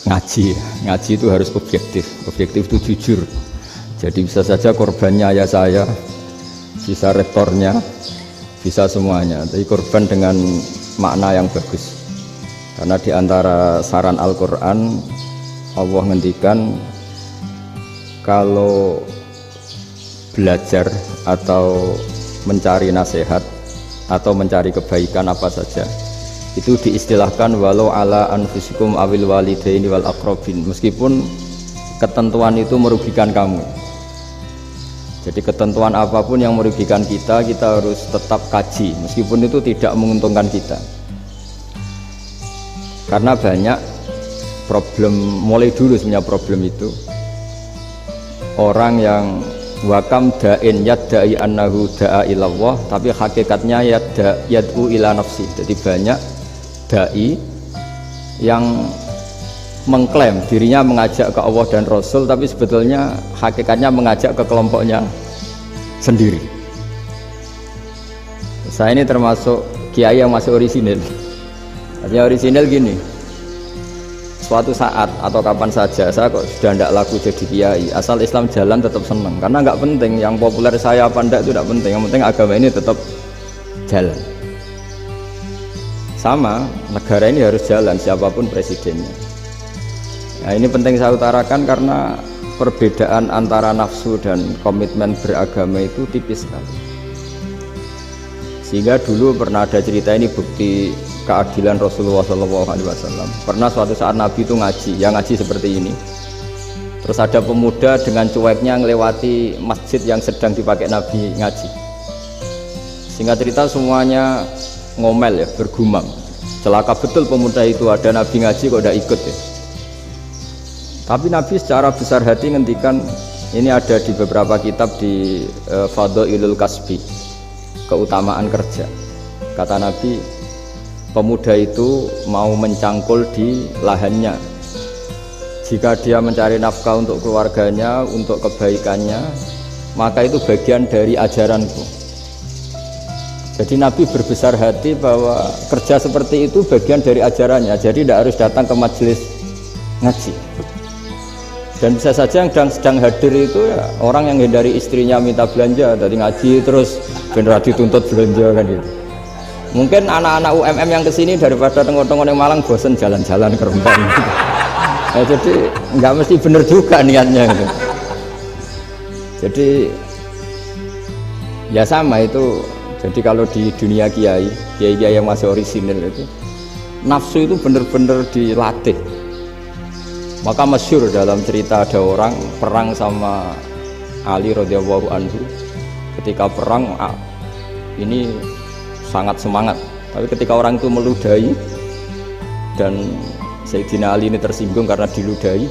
ngaji itu harus objektif itu jujur. Jadi bisa saja korbannya ayah saya, bisa rektornya, bisa semuanya, tapi korban dengan makna yang bagus. Karena di antara saran Al-Quran Allah ngendikan kalau belajar atau mencari nasihat atau mencari kebaikan apa saja itu diistilahkan walau ala anfusikum awil walidaini wal aqrabin, meskipun ketentuan itu merugikan kamu. Jadi ketentuan apapun yang merugikan kita harus tetap kaji meskipun itu tidak menguntungkan kita. Karena banyak problem, mulai dulu sebenarnya problem itu orang yang wakam da'in yadda'i annahu da'a ilallah tapi hakikatnya yad'u ila nafsi. Jadi banyak da'i yang mengklaim dirinya mengajak ke Allah dan Rasul tapi sebetulnya hakikatnya mengajak ke kelompoknya sendiri. Saya ini termasuk kiai yang masih orisinil. Artinya orisinil gini, suatu saat atau kapan saja saya kok sudah tidak laku jadi kiai, asal Islam jalan tetap senang. Karena nggak penting yang populer saya apa enggak itu tidak penting, yang penting agama ini tetap jalan. Sama, negara ini harus jalan siapapun presidennya. Nah ini penting saya utarakan karena perbedaan antara nafsu dan komitmen beragama itu tipis sekali. Sehingga dulu pernah ada cerita, ini bukti keadilan Rasulullah SAW. Pernah suatu saat Nabi itu ngaji, yang ngaji seperti ini. Terus ada pemuda dengan cueknya ngelewati masjid yang sedang dipakai Nabi ngaji. Singkat cerita semuanya ngomel ya, bergumam. Celaka betul pemuda itu, ada Nabi ngaji kok udah ikut ya. Tapi Nabi secara besar hati ngendikan, ini ada di beberapa kitab di Fadhailul Kasbi, keutamaan kerja. Kata Nabi, pemuda itu mau mencangkul di lahannya. Jika dia mencari nafkah untuk keluarganya, untuk kebaikannya, maka itu bagian dari ajaranku. Jadi Nabi berbesar hati bahwa kerja seperti itu bagian dari ajarannya. Jadi tidak harus datang ke majelis ngaji. Dan bisa saja yang sedang hadir itu ya orang yang hindari istrinya minta belanja dari ngaji terus benar dituntut belanja kan gitu. Mungkin anak-anak UMM yang kesini daripada tengok-tengok yang Malang bosen jalan-jalan ke Rembang gitu. Ya, jadi nggak mesti bener juga niatnya gitu. Jadi ya sama itu. Jadi kalau di dunia kiai yang masih orisinil itu nafsu itu bener-bener dilatih. Maka masyhur dalam cerita ada orang perang sama Ali radhiyallahu anhu. Ketika perang ini sangat semangat, tapi ketika orang itu meludahi dan Sayyidina Ali ini tersinggung karena diludahi,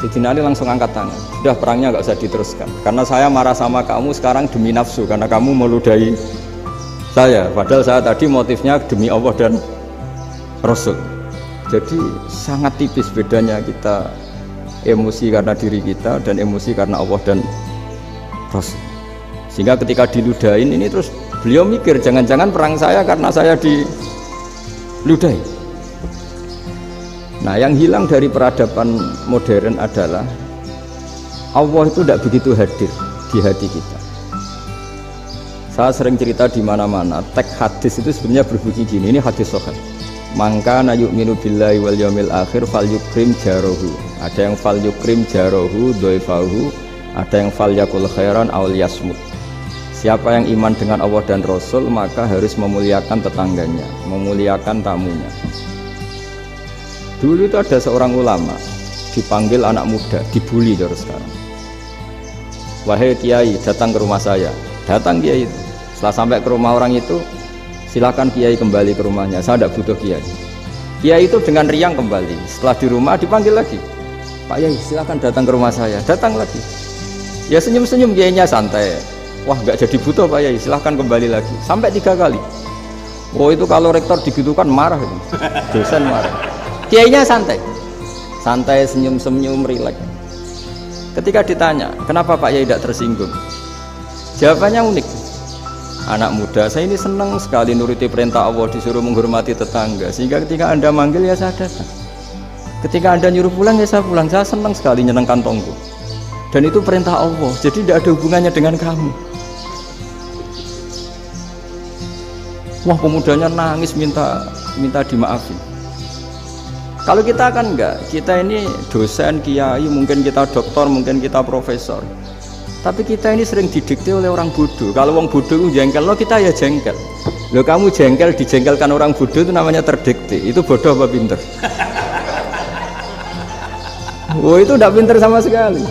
Sayyidina Ali langsung angkat tangan, sudah perangnya nggak usah diteruskan karena saya marah sama kamu sekarang demi nafsu karena kamu meludahi saya, padahal saya tadi motifnya demi Allah dan Rasul. Jadi sangat tipis bedanya kita emosi karena diri kita dan emosi karena Allah dan Rasul. Sehingga ketika diludahin ini terus beliau mikir jangan-jangan perang saya karena saya diludahi. Nah yang hilang dari peradaban modern adalah Allah itu tidak begitu hadir di hati kita. Saya sering cerita di mana-mana, teks hadis itu sebenarnya berbunyi gini, ini hadis sahih. Mangka na yu'minu billahi wal yaumil akhir fal yukrim jarohu. Ada yang fal yukrim jarohu doifahu, ada yang fal yakul khairan aul yasmut. Siapa yang iman dengan Allah dan Rasul maka harus memuliakan tetangganya, memuliakan tamunya. Dulu itu ada seorang ulama dipanggil anak muda, dibully terus sekarang. Wahai kiai, datang ke rumah saya. Datang kiai itu. Setelah sampai ke rumah orang itu, silakan kiai kembali ke rumahnya, saya tidak butuh kiai. Kiai itu dengan riang kembali. Setelah di rumah dipanggil lagi, Pak Yai silakan datang ke rumah saya. Datang lagi, ya senyum-senyum kiainya santai. Wah nggak jadi butuh Pak Yai, silahkan kembali lagi. Sampai 3 kali. Oh itu kalau rektor digitukan marah itu. Dosen marah. Kiainya santai, santai senyum-senyum rileks. Ketika ditanya kenapa Pak Yai tidak tersinggung, jawabannya unik. Anak muda saya ini senang sekali nuruti perintah Allah, disuruh menghormati tetangga, sehingga ketika Anda manggil ya saya datang. Ketika Anda nyuruh pulang, ya saya pulang. Saya senang sekali nyeneng kantongku. Dan itu perintah Allah, jadi tidak ada hubungannya dengan kamu. Wah, pemudanya nangis minta dimaafin. Kalau kita kan enggak, kita ini dosen, kiai, mungkin kita doktor, mungkin kita profesor. Tapi kita ini sering didikte oleh orang bodoh. Kalau orang bodoh itu jengkel, lo kita ya jengkel. Lo kamu jengkel, dijengkelkan orang bodoh itu namanya terdikte. Itu bodoh apa pinter? Oh, itu tidak pinter sama sekali.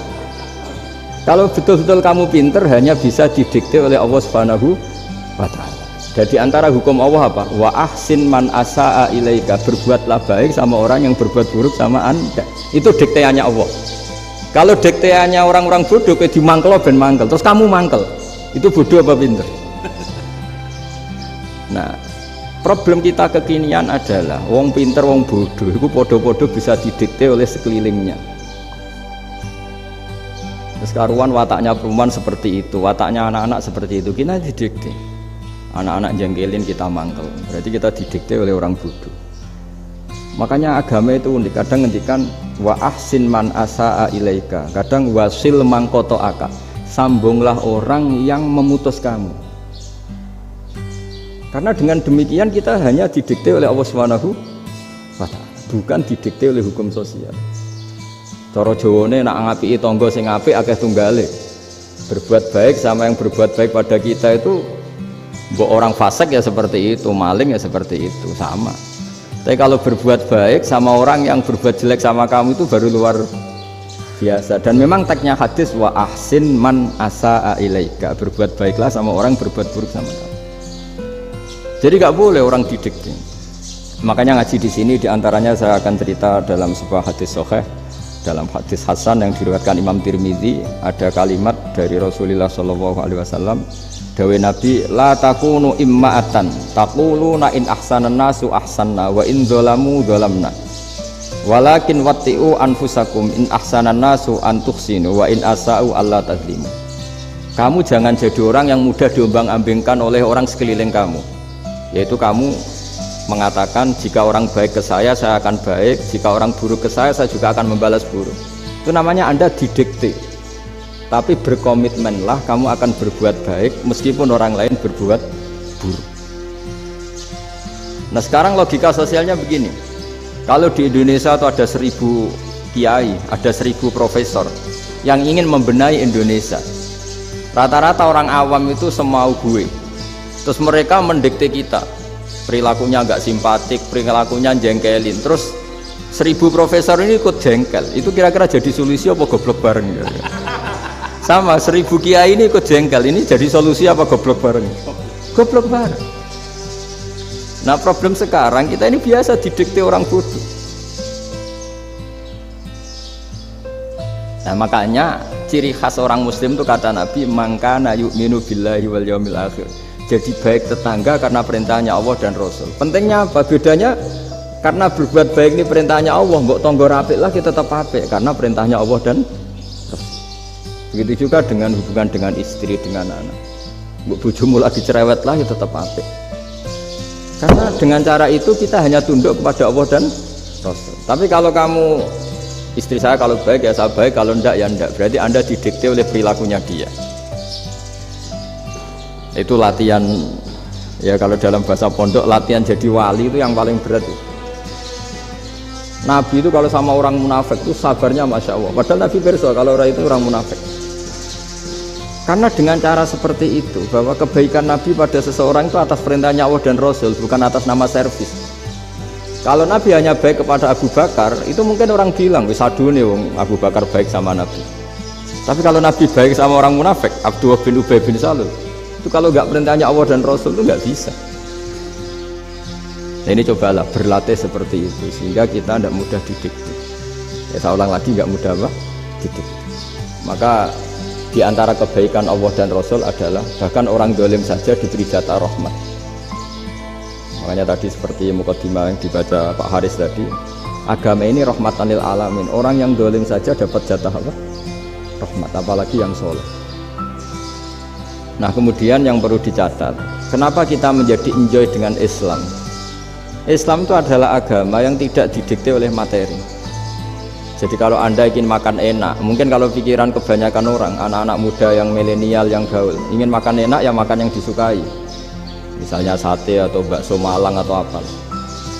Kalau betul-betul kamu pinter, hanya bisa didikte oleh Allah Subhanahu wa Ta'ala. Jadi antara hukum Allah apa? Wa ahsin man asa'a ilaika, berbuatlah baik sama orang yang berbuat buruk sama Anda. Itu dikteannya Allah. Kalau dikteannya orang-orang bodoh kayak dimangkel ben mangkel, terus kamu mangkel. Itu bodoh apa pinter? Nah, problem kita kekinian adalah wong pinter, wong bodoh itu podo-podo bisa didikte oleh sekelilingnya. Terus karuan wataknya perempuan seperti itu, wataknya anak-anak seperti itu, kita didikte. Anak-anak jengkelin kita mangkel, berarti kita didikte oleh orang bodoh. Makanya agama itu unik, kadang ngendikan wa ahsin man asa'a ilaika, kadang wasil mangkoto'aka, sambunglah orang yang memutus kamu. Karena dengan demikian kita hanya didikte oleh Allah Subhanahu wa Ta'ala, bukan didikte oleh hukum sosial. Cara Jawane nak ngapiki tangga sing apik akeh tunggale. Berbuat baik sama yang berbuat baik pada kita itu, mbok orang fasik ya seperti itu, maling ya seperti itu, sama. Tapi kalau berbuat baik sama orang yang berbuat jelek sama kamu itu baru luar biasa. Dan memang teksnya hadis wa ahsin man asa'a ilaika, berbuat baiklah sama orang berbuat buruk sama kamu. Jadi nggak boleh orang didikte. Makanya ngaji di sini diantaranya saya akan cerita dalam sebuah hadis sahih, dalam hadis hasan yang diriwayatkan Imam Tirmidzi, ada kalimat dari Rasulullah SAW. Dawe Nabi, la takunu imma'atan taquluna in ahsanan nasu ahsanna wa in dzalamu dzalamna walakin watti'u anfusakum in ahsanan nasu an tuhsinu wa in asa'u alla tadzlimu. Kamu jangan jadi orang yang mudah diombang-ambingkan oleh orang sekeliling kamu, yaitu kamu mengatakan jika orang baik ke saya akan baik, jika orang buruk ke saya juga akan membalas buruk. Itu namanya Anda didikte. Tapi berkomitmenlah kamu akan berbuat baik meskipun orang lain berbuat buruk. Nah sekarang logika sosialnya begini, kalau di Indonesia itu ada 1000 kiai, ada 1000 profesor yang ingin membenahi Indonesia, rata-rata orang awam itu semau gue. Terus mereka mendikte kita, perilakunya agak simpatik, perilakunya jengkelin, terus 1000 profesor ini ikut jengkel. Itu kira-kira jadi solusi apa goblok bareng ya? Sama 1000 kiai ini ikut jengkel, ini jadi solusi apa goblok bareng? Goblok bareng. Nah problem sekarang kita ini biasa didikte orang bodoh. Nah makanya ciri khas orang muslim itu kata Nabi, mangkana yu'minu billahi wal yaumil akhir. Jadi baik tetangga karena perintahnya Allah dan Rasul. Pentingnya apa? Bedanya karena berbuat baik ini perintahnya Allah, mbok tonggo apik lah kita tetap apik karena perintahnya Allah dan Rasul. Begitu juga dengan hubungan dengan istri, dengan anak. Mbok bojomu lagi cerewet lah ya tetap apik. Karena dengan cara itu kita hanya tunduk kepada Allah dan Rasul. Tapi kalau kamu, istri saya kalau baik ya saya baik, kalau enggak ya enggak, berarti Anda didikte oleh perilakunya dia. Itu latihan, ya kalau dalam bahasa pondok latihan jadi wali itu yang paling berat. Nabi itu kalau sama orang munafik itu sabarnya Masya Allah, padahal Nabi berso kalau orang itu orang munafik. Karena dengan cara seperti itu, bahwa kebaikan Nabi pada seseorang itu atas perintahnya Allah dan Rasul, bukan atas nama servis. Kalau Nabi hanya baik kepada Abu Bakar, itu mungkin orang bilang wisadu nih Abu Bakar baik sama Nabi. Tapi kalau Nabi baik sama orang munafik, Abdullah bin Ubay bin Salul, itu kalau nggak perintahnya Allah dan Rasul itu nggak bisa. Nah ini cobalah berlatih seperti itu sehingga kita tidak mudah didikte. Ya saya ulang lagi, nggak mudah apa? Didikte. Maka di antara kebaikan Allah dan Rasul adalah bahkan orang dolim saja diberi jatah rahmat. Makanya tadi seperti mukadimah yang dibaca Pak Haris tadi, agama ini rahmatan lil alamin. Orang yang dolim saja dapat jatah apa? Rahmat, apalagi yang soleh. Nah kemudian yang perlu dicatat, kenapa kita menjadi enjoy dengan Islam? Islam itu adalah agama yang tidak didikte oleh materi. Jadi kalau Anda ingin makan enak, mungkin kalau pikiran kebanyakan orang, anak-anak muda yang milenial, yang gaul, ingin makan enak ya makan yang disukai. Misalnya sate atau bakso Malang atau apa.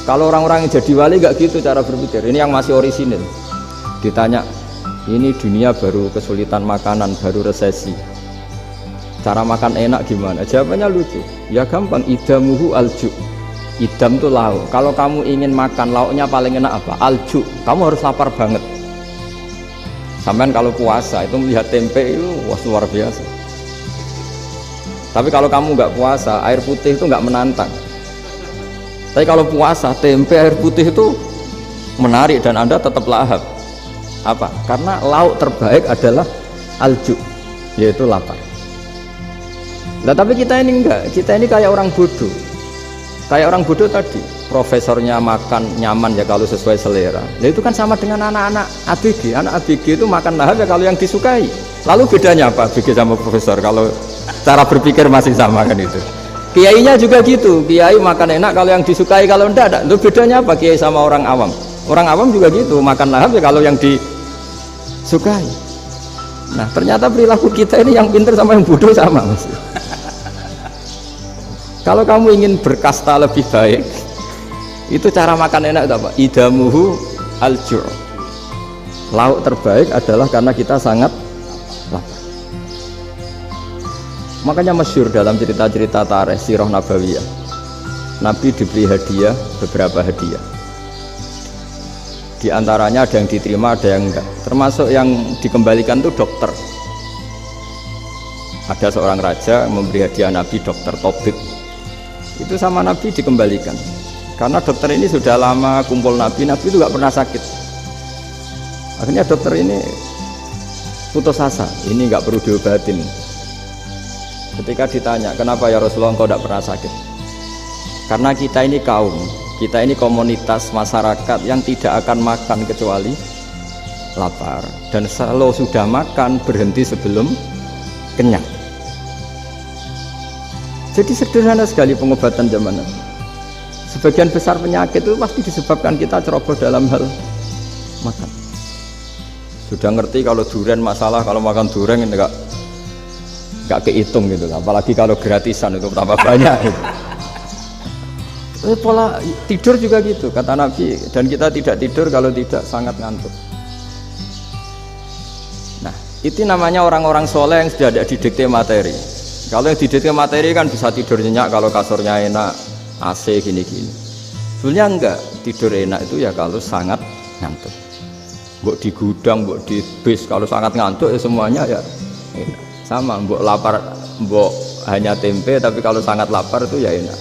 Kalau orang-orang yang jadi wali gak gitu cara berpikir. Ini yang masih orisinil. Ditanya, ini dunia baru kesulitan makanan, baru resesi. Cara makan enak gimana? Jawabannya lucu. Ya gampang, idamuhu alju. Idam itu lauk. Kalau kamu ingin makan lauknya paling enak apa? Alju. Kamu harus lapar banget. Sampai kalau puasa itu melihat tempe itu wah luar biasa. Tapi kalau kamu nggak puasa, air putih itu nggak menantang. Tapi kalau puasa, tempe air putih itu menarik dan Anda tetap lahap. Apa? Karena lauk terbaik adalah alju, yaitu lapar. Nah tapi kita ini enggak. Kita ini kayak orang bodoh. Kayak orang bodoh tadi, profesornya makan nyaman ya kalau sesuai selera. Nah itu kan sama dengan anak-anak ABG. Anak ABG itu makan lahap ya kalau yang disukai. Lalu bedanya apa ABG sama profesor? Kalau cara berpikir masih sama kan itu. Kiainya juga gitu. Kiai makan enak kalau yang disukai, kalau enggak ada. Lalu bedanya apa kiai sama orang awam? Orang awam juga gitu, makan lahap ya kalau yang disukai. Nah ternyata perilaku kita ini yang pintar sama yang bodoh sama Mas. Kalau kamu ingin berkasta lebih baik, itu cara makan enak itu apa? Idamuhu al-ju'. Lauk terbaik adalah karena kita sangat lapar. Makanya masyhur dalam cerita-cerita tarikh sirah nabawiyah. Nabi diberi hadiah, beberapa hadiah. Di antaranya ada yang diterima, ada yang enggak. Termasuk yang dikembalikan itu dokter. Ada seorang raja memberi hadiah Nabi dokter Tobit. Itu sama Nabi dikembalikan karena dokter ini sudah lama kumpul Nabi itu gak pernah sakit. Akhirnya dokter ini putus asa, ini gak perlu diobatin. Ketika ditanya kenapa ya Rasulullah engkau gak pernah sakit, karena kita ini kaum, kita ini komunitas masyarakat yang tidak akan makan kecuali lapar, dan kalau sudah makan berhenti sebelum kenyang. Jadi sederhana sekali pengobatan zaman Nabi. Sebagian besar penyakit itu pasti disebabkan kita ceroboh dalam hal makan. Sudah ngerti kalau durian masalah, kalau makan durian ini nggak kehitung gitu. Apalagi kalau gratisan itu tambah banyak. Gitu. Pola tidur juga gitu kata Nabi. Dan kita tidak tidur kalau tidak sangat ngantuk. Nah itu namanya orang-orang soleh yang sudah ada didikte materi. Kalau yang didikte materi kan bisa tidur nyenyak kalau kasurnya enak, AC gini-gini. Sebenarnya enggak, tidur enak itu ya kalau sangat ngantuk. Mbok di gudang, mbok di bis, kalau sangat ngantuk ya semuanya ya enak. Sama, mbok lapar, mbok hanya tempe, tapi kalau sangat lapar itu ya enak.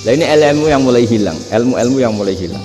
Nah ini ilmu yang mulai hilang, ilmu-ilmu yang mulai hilang.